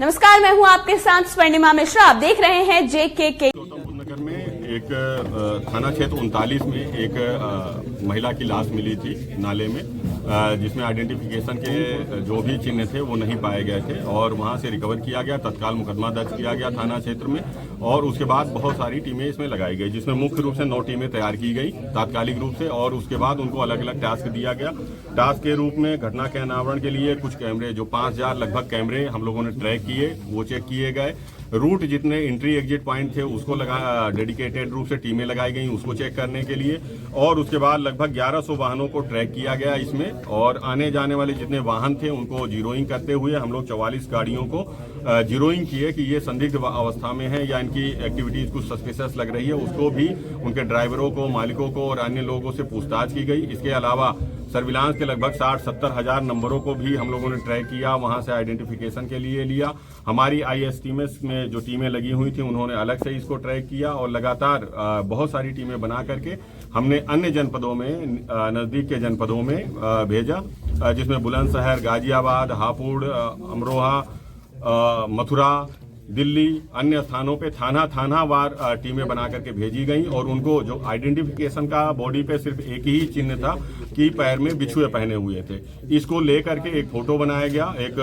नमस्कार, मैं हूं आपके साथ स्वर्णिमा मिश्रा। आप देख रहे हैं JKK। नगर में एक थाना क्षेत्र 39 में एक महिला की लाश मिली थी नाले में, जिसमें आइडेंटिफिकेशन के जो भी चिन्ह थे वो नहीं पाए गए थे और वहां से रिकवर किया गया। तत्काल मुकदमा दर्ज किया गया थाना क्षेत्र में और उसके बाद बहुत सारी टीमें इसमें लगाई गई, जिसमें मुख्य रूप से 9 टीमें तैयार की गई तात्कालिक रूप से और उसके बाद उनको अलग अलग टास्क दिया गया। टास्क के रूप में घटना के अनावरण के लिए कुछ कैमरे, जो 5000 लगभग कैमरे हम लोगों ने ट्रैक किए, वो चेक किए गए। रूट जितने एंट्री एग्जिट पॉइंट थे उसको डेडिकेटेड रूप से टीमें लगाई गई उसको चेक करने के लिए और उसके बाद लगभग 1100 वाहनों को ट्रैक किया गया इसमें और आने जाने वाले जितने वाहन थे उनको जीरोइंग करते हुए हम लोग 44 गाड़ियों को जीरोइंग किए कि ये संदिग्ध अवस्था में है या इनकी एक्टिविटीज कुछ सस्पिशियस लग रही है। उसको भी उनके ड्राइवरों को, मालिकों को और अन्य लोगों से पूछताछ की गई। इसके अलावा सर्विलांस के लगभग 60-70 हजार नंबरों को भी हम लोगों ने ट्रैक किया, वहां से आइडेंटिफिकेशन के लिए लिया। हमारी ISTMS में जो टीमें लगी हुई थी उन्होंने अलग से इसको ट्रैक किया और लगातार बहुत सारी टीमें बना करके हमने अन्य जनपदों में, नजदीक के जनपदों में भेजा, जिसमें बुलंदशहर, गाजियाबाद, हापुड़, अमरोहा, मथुरा, दिल्ली, अन्य स्थानों पे थाना वार टीमें बना करके भेजी गई और उनको जो आइडेंटिफिकेशन का बॉडी पे सिर्फ एक ही चिन्ह था कि पैर में बिछुए पहने हुए थे। इसको लेकर के एक फोटो बनाया गया, एक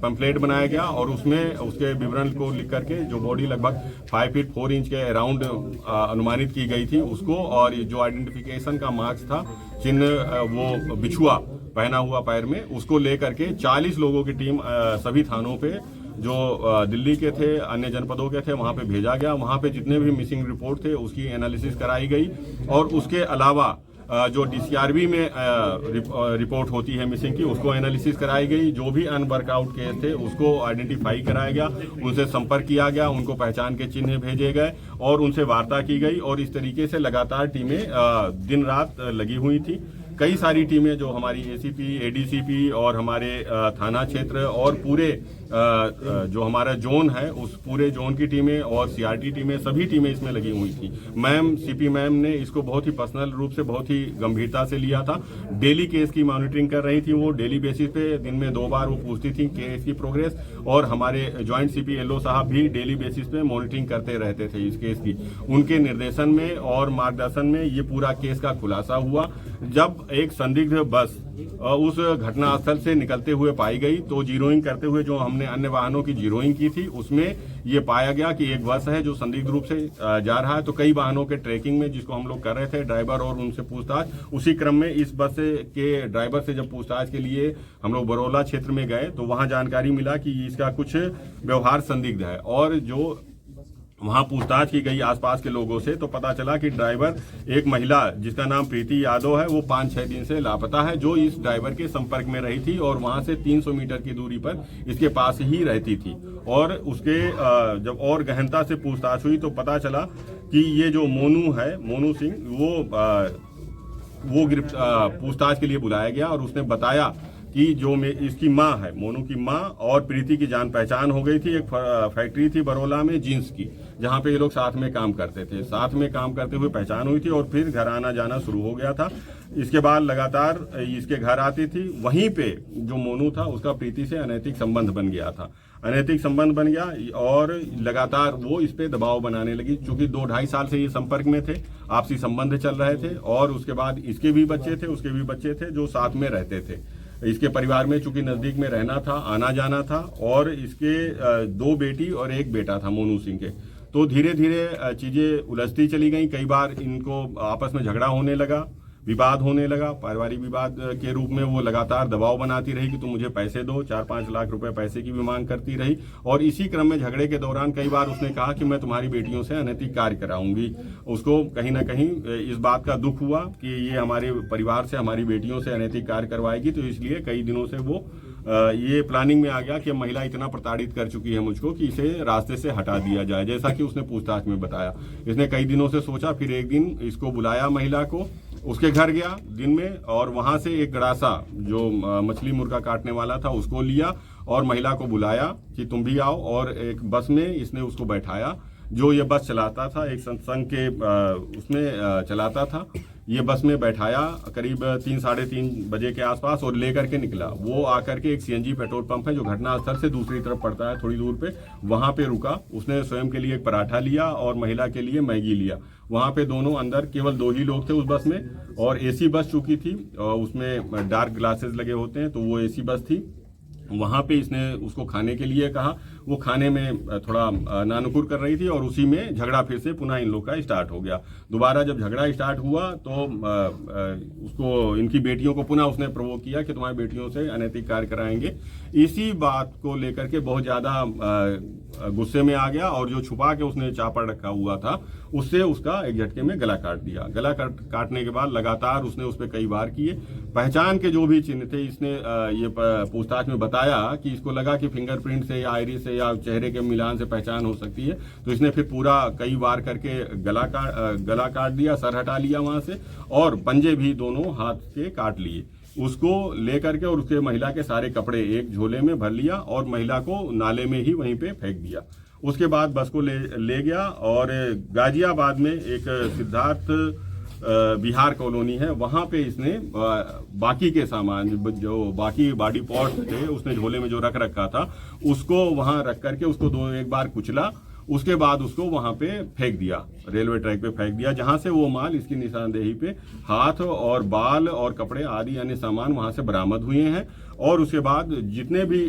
पैम्फलेट बनाया गया और उसमें उसके विवरण को लिख करके जो बॉडी लगभग 5 फीट 4 इंच के अराउंड अनुमानित की गई थी उसको, और जो आइडेंटिफिकेशन का मार्क्स था, चिन्ह, वो बिछुआ पहना हुआ पैर में, उसको लेकर के 40 लोगों की टीम सभी थानों पे जो दिल्ली के थे, अन्य जनपदों के थे, वहां पे भेजा गया। वहां पे जितने भी मिसिंग रिपोर्ट थे उसकी एनालिसिस कराई गई और उसके अलावा जो DCRB में रिपोर्ट होती है मिसिंग की, उसको एनालिसिस कराई गई। जो भी अनवर्कआउट केस थे उसको आइडेंटिफाई कराया गया, उनसे संपर्क किया गया, उनको पहचान के चिन्ह भेजे गए और उनसे वार्ता की गई और इस तरीके से लगातार टीमें दिन रात लगी हुई थी। कई सारी टीमें जो हमारी ACP, ADCP और हमारे थाना क्षेत्र और पूरे जो हमारा जोन है उस पूरे जोन की टीमें और CRT टीमें, सभी टीमें इसमें लगी हुई थी। मैम, CP मैम ने इसको बहुत ही पर्सनल रूप से, बहुत ही गंभीरता से लिया था। डेली केस की मॉनिटरिंग कर रही थी वो, डेली बेसिस पे दिन में 2 बार वो पूछती थी केस की प्रोग्रेस और हमारे ज्वाइंट CP LO साहब भी डेली बेसिस पे मॉनिटरिंग करते रहते थे इस केस की। उनके निर्देशन में और मार्गदर्शन में ये पूरा केस का खुलासा हुआ। जब एक संदिग्ध बस उस घटना स्थल से निकलते हुए पाई गई तो जीरोइंग करते हुए जो हमने अन्य वाहनों की जीरोइंग की थी उसमें ये पाया गया कि एक बस है जो संदिग्ध रूप से जा रहा है। तो कई वाहनों के ट्रैकिंग में जिसको हम लोग कर रहे थे, ड्राइवर और उनसे पूछताछ, उसी क्रम में इस बस के ड्राइवर से जब पूछताछ के लिए हम लोग बरौला क्षेत्र में गए तो वहां जानकारी मिला कि इसका कुछ व्यवहार संदिग्ध है और जो वहां पूछताछ की गई आसपास के लोगों से तो पता चला कि ड्राइवर, एक महिला जिसका नाम प्रीति यादव है, वो 5-6 दिन से लापता है, जो इस ड्राइवर के संपर्क में रही थी और वहां से 300 मीटर की दूरी पर इसके पास ही रहती थी। और उसके जब और गहनता से पूछताछ हुई तो पता चला कि ये जो मोनू है, मोनू सिंह, वो पूछताछ के लिए बुलाया गया और उसने बताया कि जो इसकी माँ है, मोनू की माँ और प्रीति की जान पहचान हो गई थी। एक फैक्ट्री थी बरौला में जींस की, जहाँ पे ये लोग साथ में काम करते थे। साथ में काम करते हुए पहचान हुई थी और फिर घर आना जाना शुरू हो गया था। इसके बाद लगातार इसके घर आती थी। वहीं पे जो मोनू था उसका प्रीति से अनैतिक संबंध बन गया था, अनैतिक संबंध बन गया और लगातार वो इस पे दबाव बनाने लगी। चूंकि 2-2.5 साल से ये संपर्क में थे, आपसी संबंध चल रहे थे और उसके बाद इसके भी बच्चे थे, उसके भी बच्चे थे जो साथ में रहते थे। इसके परिवार में चूंकि नजदीक में रहना था, आना जाना था और इसके 2 बेटी और 1 बेटा था मोनू सिंह के। तो धीरे धीरे चीजें उलझती चली गई। कई बार इनको आपस में झगड़ा होने लगा, विवाद होने लगा, पारिवारिक विवाद के रूप में वो लगातार दबाव बनाती रही कि तुम मुझे पैसे दो, 4-5 लाख रुपए पैसे की भी मांग करती रही। और इसी क्रम में झगड़े के दौरान कई बार उसने कहा कि मैं तुम्हारी बेटियों से अनैतिक कार्य कराऊंगी। उसको कहीं ना कहीं इस बात का दुख हुआ कि ये हमारे परिवार से, हमारी बेटियों से अनैतिक कार्य करवाएगी, तो इसलिए कई दिनों से वो ये प्लानिंग में आ गया कि महिला इतना प्रताड़ित कर चुकी है मुझको कि इसे रास्ते से हटा दिया जाए, जैसा कि उसने पूछताछ में बताया। इसने कई दिनों से सोचा, फिर एक दिन इसको बुलाया महिला को, उसके घर गया दिन में और वहां से एक गड़ासा जो मछली मुर्गा काटने वाला था उसको लिया और महिला को बुलाया कि तुम भी आओ, और एक बस में इसने उसको बैठाया। जो ये बस चलाता था, एक सत्संग के उसमें चलाता था। ये बस में बैठाया करीब 3-3:30 बजे के आसपास और लेकर के निकला। वो आकर के एक सीएनजी पेट्रोल पंप है जो घटनास्थल से दूसरी तरफ पड़ता है थोड़ी दूर पे, वहां पे रुका। उसने स्वयं के लिए एक पराठा लिया और महिला के लिए मैगी लिया। वहां पे दोनों अंदर केवल 2 ही लोग थे उस बस में, और एसी बस चुकी थी और उसमें डार्क ग्लासेस लगे होते हैं, तो वो एसी बस थी। वहां पे इसने उसको खाने के लिए कहा, वो खाने में थोड़ा नानुकुर कर रही थी और उसी में झगड़ा फिर से पुनः इन लोग का स्टार्ट हो गया। दोबारा जब झगड़ा स्टार्ट हुआ तो उसको, इनकी बेटियों को पुनः उसने प्रोवोक किया कि तुम्हारी बेटियों से अनैतिक कार्य कराएंगे। इसी बात को लेकर के बहुत ज्यादा गुस्से में आ गया और जो छुपा के उसने चापड़ रखा हुआ था उससे उसका एक झटके में गला काट दिया। गला काटने के बाद लगातार उसने उस पर कई वार किए। पहचान के जो भी चिन्ह थे इसने ये पूछताछ में बताया कि इसको लगा कि फिंगरप्रिंट से या आइरिस से या चेहरे के मिलान से पहचान हो सकती है, तो इसने फिर पूरा कई वार करके गला काट दिया, सर हटा लिया वहां से, और पंजे भी दोनों हाथ के काट लिए। उसको लेकर के और उसके महिला के सारे कपड़े एक झोले में भर लिया और महिला को नाले में ही वहीं पे फेंक दिया। उसके बाद बस को ले गया और गाजियाबाद में एक सिद्धार्थ बिहार कॉलोनी है, वहां पे इसने बाकी के सामान जो बाकी बॉडी पार्ट्स थे उसने झोले में जो रख रखा था उसको वहां रख करके उसको एक बार कुचला। उसके बाद उसको वहां पे फेंक दिया, रेलवे ट्रैक पे फेंक दिया, जहां से वो माल इसकी निशानदेही पे हाथ और बाल और कपड़े आदि अन्य सामान वहां से बरामद हुए हैं। और उसके बाद जितने भी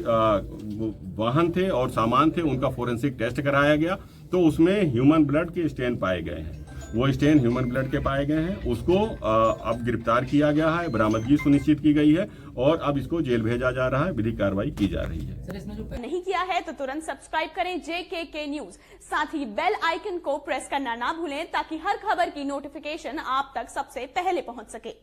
वाहन थे और सामान थे उनका फोरेंसिक टेस्ट कराया गया, तो उसमें ह्यूमन ब्लड के स्टेन पाए गए हैं। वो स्टेन ह्यूमन ब्लड के पाए गए हैं। उसको अब गिरफ्तार किया गया है, बरामदगी सुनिश्चित की गई है और अब इसको जेल भेजा जा रहा है, विधिक कार्रवाई की जा रही है। सर, इसमें जो नहीं किया है तो तुरंत सब्सक्राइब करें JKK न्यूज, साथ ही बेल आइकन को प्रेस करना ना भूलें ताकि हर खबर की नोटिफिकेशन आप तक सबसे पहले पहुंच सके।